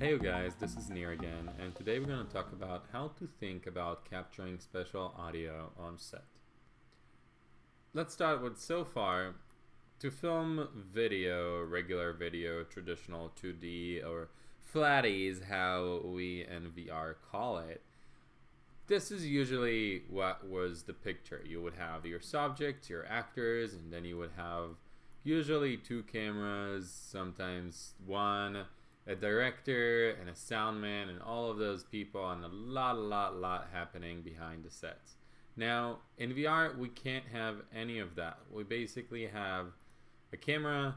Hey you guys, this is Nir again, and today we're going to talk about how to think about capturing spatial audio on set. Let's start with so far, to film video, regular video, traditional 2D or flatties, how we in VR call it, this is usually what was the picture. You would have your subjects, your actors, and then you would have usually two cameras, sometimes one, a director and a soundman and all of those people, and a lot happening behind the sets. Now in VR we can't have any of that. We basically have a camera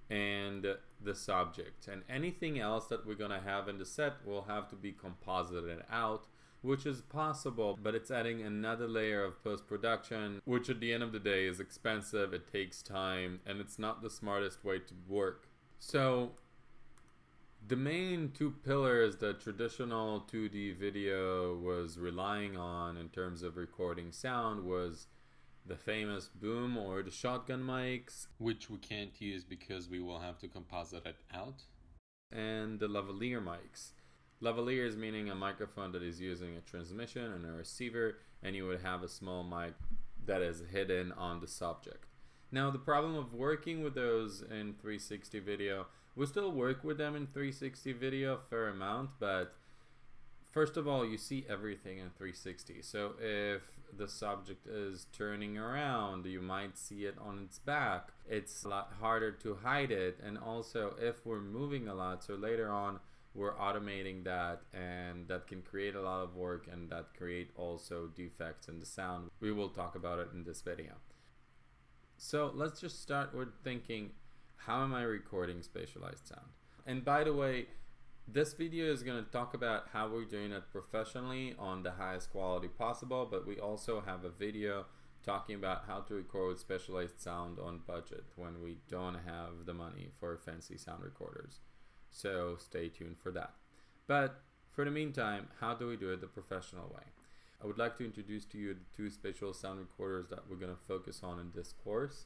and the subject, and anything else that we're gonna have in the set will have to be composited out, which is possible, but it's adding another layer of post-production, which at the end of the day is expensive, it takes time, and it's not the smartest way to work. So the main two pillars that traditional 2D video was relying on in terms of recording sound was the famous boom or the shotgun mics, which we can't use because we will have to composite it out, and the lavaliere mics. Lavaliere is meaning a microphone that is using a transmission and a receiver, and you would have a small mic that is hidden on the subject. Now the problem of working with those in 360 video, we still work with them in 360 video a fair amount, but first of all, you see everything in 360. So if the subject is turning around, you might see it on its back. It's a lot harder to hide it, and also if we're moving a lot, so later on we're automating that, and that can create a lot of work, and that create also defects in the sound. We will talk about it in this video. So let's just start with thinking, how am I recording spatialized sound? And by the way, this video is going to talk about how we're doing it professionally on the highest quality possible, but we also have a video talking about how to record spatialized sound on budget when we don't have the money for fancy sound recorders. So stay tuned for that. But for the meantime, how do we do it the professional way? I would like to introduce to you the two spatial sound recorders that we're going to focus on in this course.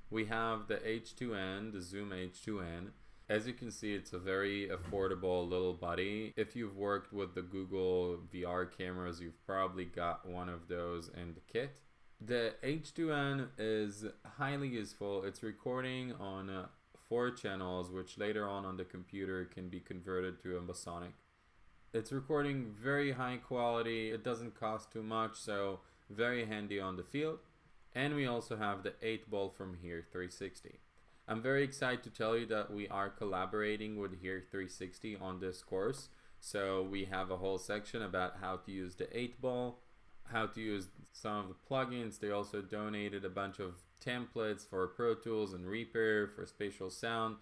We have the H2N, the Zoom H2N. As you can see, it's a very affordable little buddy. If you've worked with the Google VR cameras, you've probably got one of those in the kit. The H2N is highly useful. It's recording on 4 channels, which later on the computer can be converted to ambisonic. It's recording very high quality, it doesn't cost too much, so very handy on the field. And we also have the 8-ball from Here 360. I'm very excited to tell you that we are collaborating with Here 360 on this course. So we have a whole section about how to use the 8-ball, how to use some of the plugins. They also donated a bunch of templates for ProTools and Reaper for spatial sound.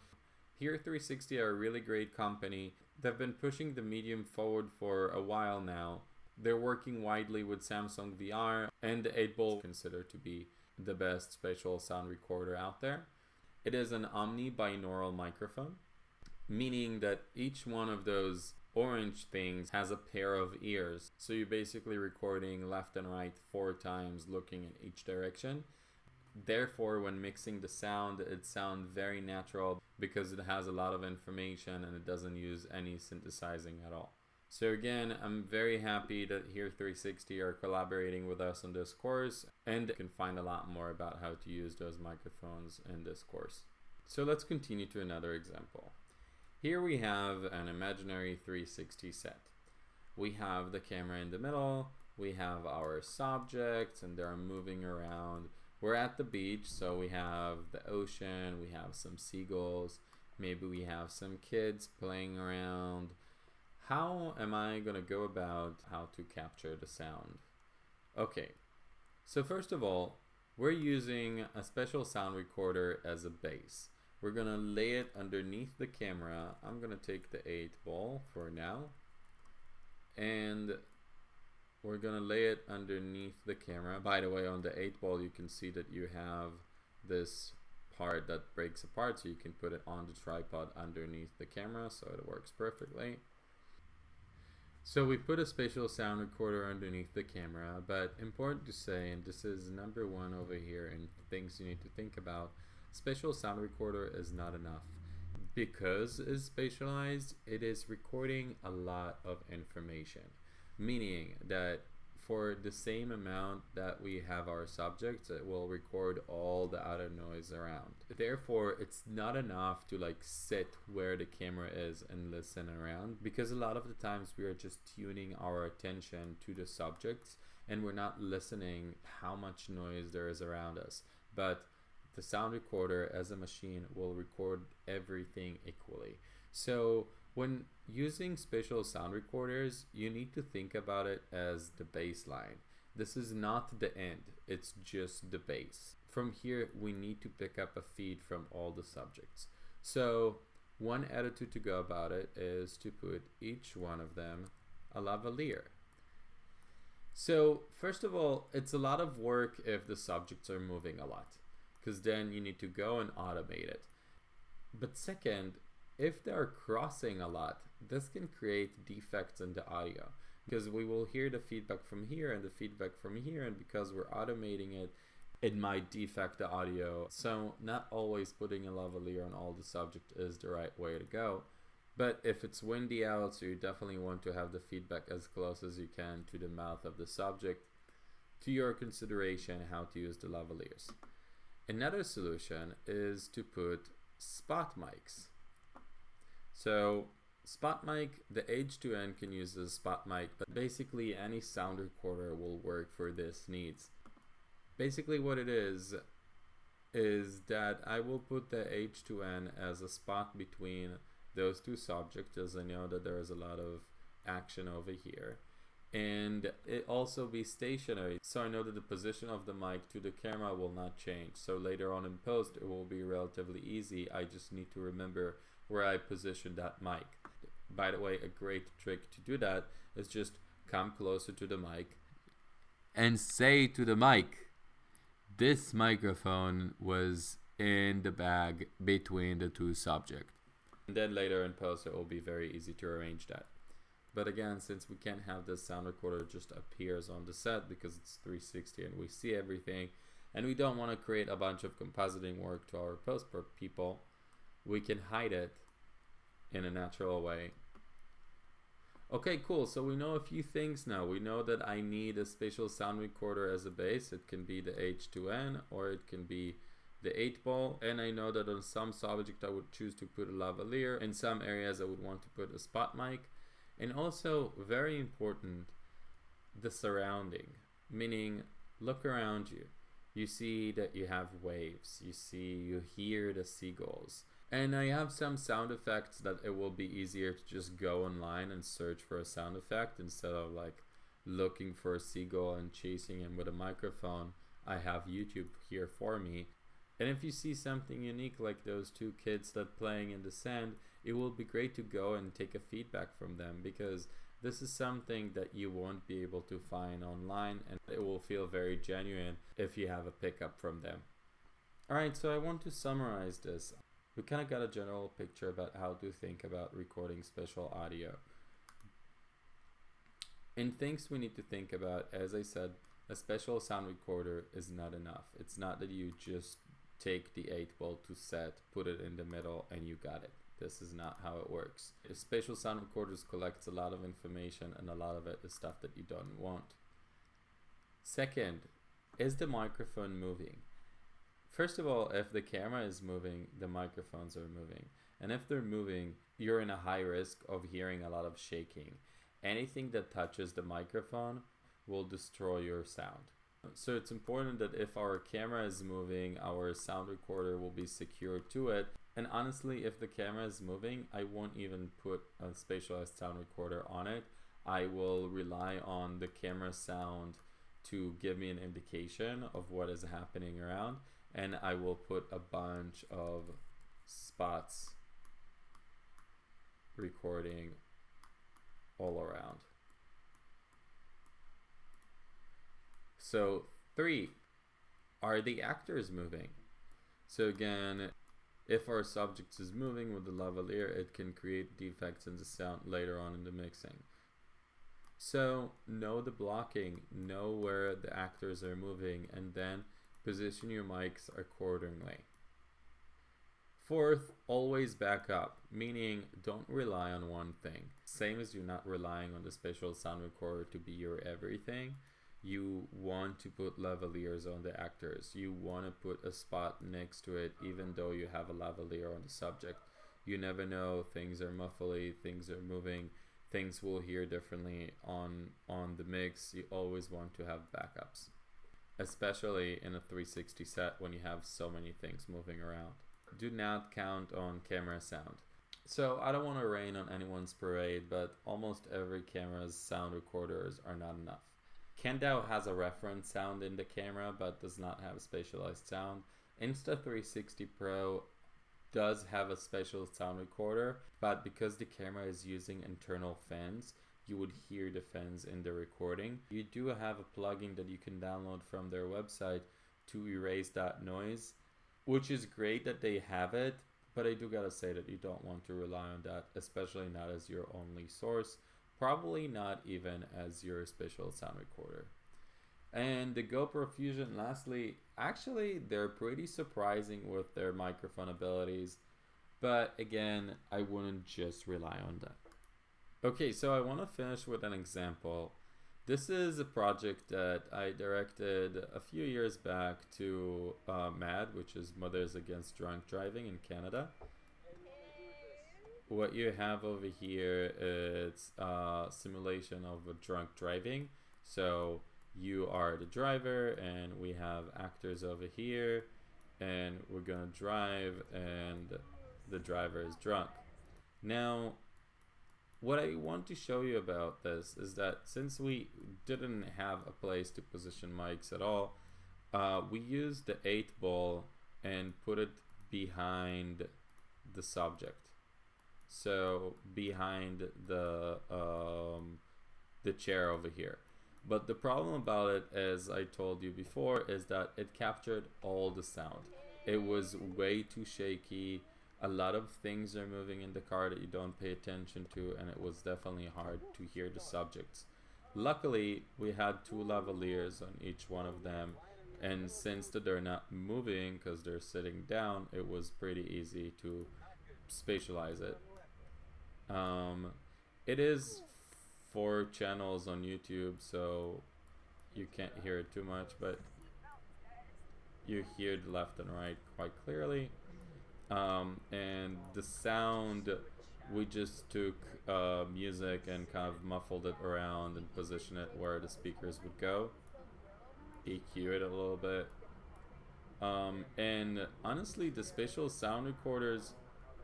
Here 360 are a really great company. They've been pushing the medium forward for a while now. They're working widely with Samsung VR, and the 8-ball is considered to be the best spatial sound recorder out there. It is an omni-binaural microphone, meaning that each one of those orange things has a pair of ears. So you're basically recording left and right 4 times looking in each direction. Therefore, when mixing the sound, it sounds very natural because it has a lot of information and it doesn't use any synthesizing at all. So again, I'm very happy that Here 360 are collaborating with us on this course, and you can find a lot more about how to use those microphones in this course. So let's continue to another example. Here we have an imaginary 360 set. We have the camera in the middle, we have our subjects, and they're moving around. We're at the beach, so we have the ocean, we have some seagulls, maybe we have some kids playing around. How am I going to go about how to capture the sound? Okay, so first of all, we're using a special sound recorder as a base. We're going to lay it underneath the camera. I'm going to take the 8-ball for now, and we're going to lay it underneath the camera. By the way, on the 8-ball, you can see that you have this part that breaks apart, so you can put it on the tripod underneath the camera, so it works perfectly. So we put a spatial sound recorder underneath the camera, but important to say, and this is number 1 over here in things you need to think about, spatial sound recorder is not enough. Because it's spatialized, it is recording a lot of information, meaning that for the same amount that we have our subjects, it will record all the other noise around. Therefore, it's not enough to like sit where the camera is and listen around, because a lot of the times we are just tuning our attention to the subjects and we're not listening how much noise there is around us. But the sound recorder as a machine will record everything equally. So when using spatial sound recorders, you need to think about it as the baseline. This is not the end, it's just the base. From here, we need to pick up a feed from all the subjects. So one attitude to go about it is to put each one of them a lavaliere. So first of all, it's a lot of work if the subjects are moving a lot, because then you need to go and automate it. But second, if they're crossing a lot, this can create defects in the audio, because we will hear the feedback from here and the feedback from here, and because we're automating it, it might defect the audio. So not always putting a lavaliere on all the subject is the right way to go. But if it's windy out, so you definitely want to have the feedback as close as you can to the mouth of the subject, to your consideration how to use the lavaliers. Another solution is to put spot mics. So spot mic, the H2N can use the spot mic, but basically any sound recorder will work for this needs. Basically what it is that I will put the H2N as a spot between those two subjects, as I know that there is a lot of action over here. And it also be stationary, so I know that the position of the mic to the camera will not change. So later on in post, it will be relatively easy. I just need to remember where I position that mic. By the way, a great trick to do that is just come closer to the mic and say to the mic, this microphone was in the bag between the two subjects. And then later in post, it will be very easy to arrange that. But again, since we can't have this sound recorder just appears on the set because it's 360 and we see everything, and we don't want to create a bunch of compositing work to our post-pro people, we can hide it in a natural way. Okay, cool. So we know a few things now. We know that I need a spatial sound recorder as a base. It can be the H2N or it can be the 8-ball. And I know that on some subject I would choose to put a lavaliere. In some areas I would want to put a spot mic. And also, very important, the surrounding. Meaning, look around you. You see that you have waves. You hear the seagulls. And I have some sound effects that it will be easier to just go online and search for a sound effect instead of like looking for a seagull and chasing him with a microphone. I have YouTube here for me. And if you see something unique like those two kids that playing in the sand, it will be great to go and take a feedback from them, because this is something that you won't be able to find online, and it will feel very genuine if you have a pickup from them. Alright, so I want to summarize this. We kind of got a general picture about how to think about recording spatial audio. And things we need to think about, as I said, a spatial sound recorder is not enough. It's not that you just take the 8-ball to set, put it in the middle, and you got it. This is not how it works. Spatial sound recorders collects a lot of information, and a lot of it is stuff that you don't want. Second, is the microphone moving? First of all, if the camera is moving, the microphones are moving. And if they're moving, you're in a high risk of hearing a lot of shaking. Anything that touches the microphone will destroy your sound. So it's important that if our camera is moving, our sound recorder will be secured to it. And honestly, if the camera is moving, I won't even put a spatialized sound recorder on it. I will rely on the camera sound to give me an indication of what is happening around. And I will put a bunch of spots recording all around. So 3, are the actors moving? So again, if our subject is moving with the lavaliere, it can create defects in the sound later on in the mixing. So know the blocking, know where the actors are moving, and then position your mics accordingly. Fourth, always back up, meaning don't rely on one thing. Same as you're not relying on the spatial sound recorder to be your everything. You want to put lavaliers on the actors. You want to put a spot next to it, even though you have a lavalier on the subject. You never know, things are muffly, things are moving, things will hear differently on the mix. You always want to have backups, especially in a 360 set when you have so many things moving around. Do not count on camera sound. So I don't want to rain on anyone's parade, but almost every camera's sound recorders are not enough. Kandao has a reference sound in the camera, but does not have spatialized sound. Insta360 Pro does have a spatial sound recorder, but because the camera is using internal fans, you would hear the fans in the recording. You do have a plugin that you can download from their website to erase that noise, which is great that they have it, but I do gotta say that you don't want to rely on that, especially not as your only source, probably not even as your spatial sound recorder. And the GoPro Fusion, lastly, actually they're pretty surprising with their microphone abilities, but again, I wouldn't just rely on that. Okay, so I want to finish with an example. This is a project that I directed a few years back to MAD, which is Mothers Against Drunk Driving in Canada. What you have over here is a simulation of a drunk driving. So you are the driver and we have actors over here and we're gonna drive and the driver is drunk. Now, what I want to show you about this is that since we didn't have a place to position mics at all, we used the 8-ball and put it behind the subject. So behind the chair over here. But the problem about it, as I told you before, is that it captured all the sound. It was way too shaky. A lot of things are moving in the car that you don't pay attention to, and it was definitely hard to hear the subjects. Luckily, we had 2 lavaliers on each one of them, and since they're not moving because they're sitting down, it was pretty easy to spatialize it. It is 4 channels on YouTube, so you can't hear it too much, but you hear the left and right quite clearly. And the sound, we just took music and kind of muffled it around and positioned it where the speakers would go. EQ it a little bit. And honestly, the spatial sound recorders,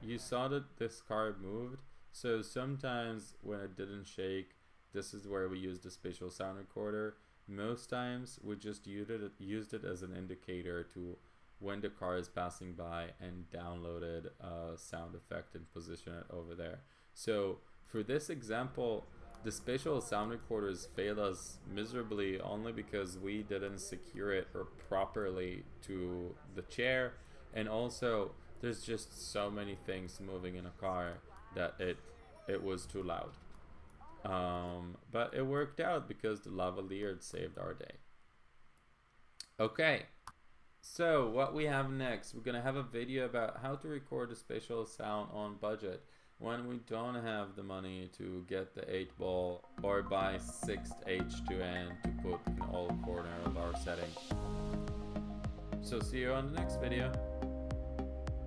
you saw that this car moved. So sometimes when it didn't shake, this is where we used the spatial sound recorder. Most times we just used it as an indicator to when the car is passing by and downloaded a sound effect and position it over there. So for this example, the spatial sound recorders failed us miserably only because we didn't secure it properly to the chair, and also there's just so many things moving in a car that it was too loud. But it worked out because the lavalier saved our day. Okay. So what we have next, we're gonna have a video about how to record the spatial sound on budget when we don't have the money to get the 8-ball or buy 6th H2N to put in all corner of our setting. So see you on the next video.